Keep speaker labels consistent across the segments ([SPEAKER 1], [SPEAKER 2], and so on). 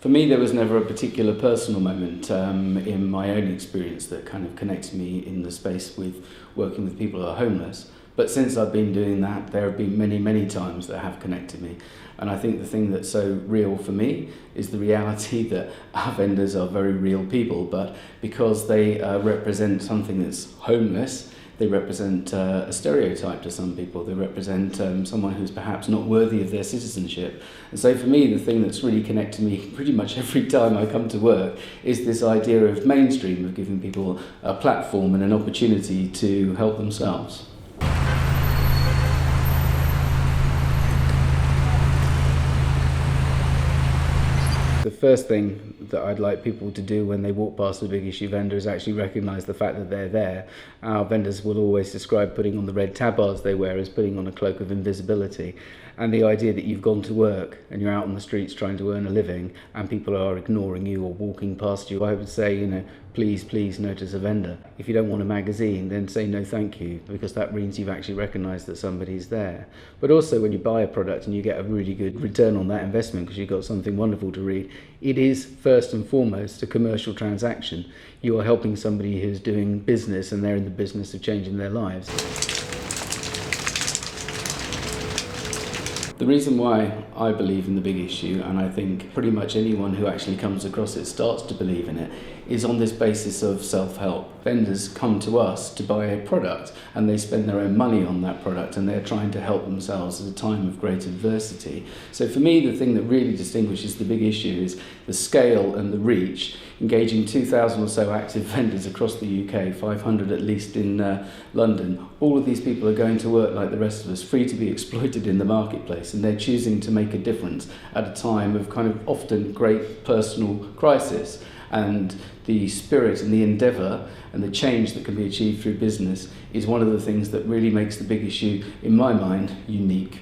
[SPEAKER 1] For me, there was never a particular personal moment in my own experience that kind of connects me in the space with working with people who are homeless. But since I've been doing that, there have been many, many times that have connected me. And I think the thing that's so real for me is the reality that our vendors are very real people, but because they represent something that's homeless, they represent a stereotype to some people. They represent someone who's perhaps not worthy of their citizenship. And so for me, the thing that's really connected me pretty much every time I come to work is this idea of mainstream, of giving people a platform and an opportunity to help themselves. The first thing that I'd like people to do when they walk past a big issue vendor is actually recognise the fact that they're there. Our vendors will always describe putting on the red tabards they wear as putting on a cloak of invisibility. And the idea that you've gone to work and you're out on the streets trying to earn a living and people are ignoring you or walking past you, I would say, please notice a vendor. If you don't want a magazine, then say no thank you, because that means you've actually recognised that somebody's there. But also when you buy a product and you get a really good return on that investment because you've got something wonderful to read, it is first and foremost a commercial transaction. You are helping somebody who's doing business and they're in the business of changing their lives. The reason why I believe in the big issue, and I think pretty much anyone who actually comes across it starts to believe in it, is on this basis of self-help. Vendors come to us to buy a product and they spend their own money on that product and they're trying to help themselves at a time of great adversity. So for me, the thing that really distinguishes the big issue is the scale and the reach, engaging 2,000 or so active vendors across the UK, 500 at least in London. All of these people are going to work like the rest of us, free to be exploited in the marketplace, and they're choosing to make a difference at a time of kind of often great personal crisis. And the spirit and the endeavour and the change that can be achieved through business is one of the things that really makes the big issue, in my mind, unique.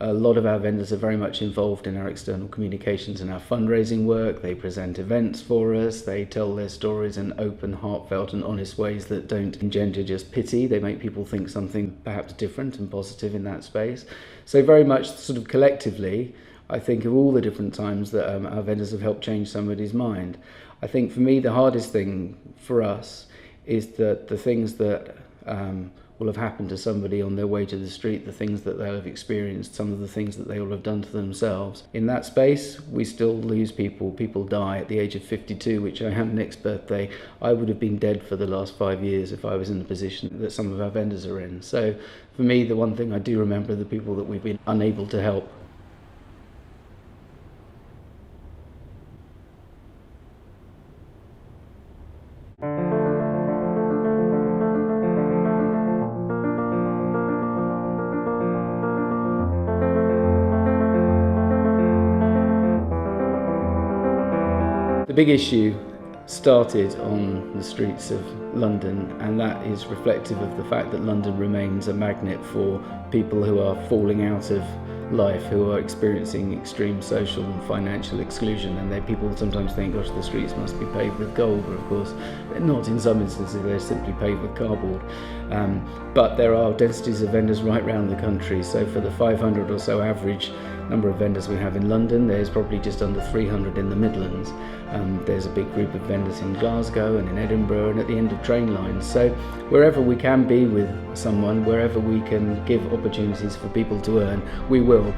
[SPEAKER 1] A lot of our vendors are very much involved in our external communications and our fundraising work. They present events for us. They tell their stories in open, heartfelt and honest ways that don't engender just pity. They make people think something perhaps different and positive in that space. So very much sort of collectively, I think of all the different times that our vendors have helped change somebody's mind. I think for me the hardest thing for us is that the things that will have happened to somebody on their way to the street, the things that they'll have experienced, some of the things that they will have done to themselves. In that space, we still lose people. People die at the age of 52, which I am next birthday. I would have been dead for the last 5 years if I was in the position that some of our vendors are in. So for me, the one thing I do remember are the people that we've been unable to help. The big issue started on the streets of London, and that is reflective of the fact that London remains a magnet for people who are falling out of life, who are experiencing extreme social and financial exclusion. And people sometimes think, gosh, the streets must be paved with gold, but of course they're not. In some instances they're simply paved with cardboard. But there are densities of vendors right around the country. So for the 500 or so average number of vendors we have in London, there's probably just under 300 in the Midlands. There's a big group of vendors in Glasgow and in Edinburgh and at the end of train lines. So wherever we can be with someone, wherever we can give opportunities for people to earn, we will.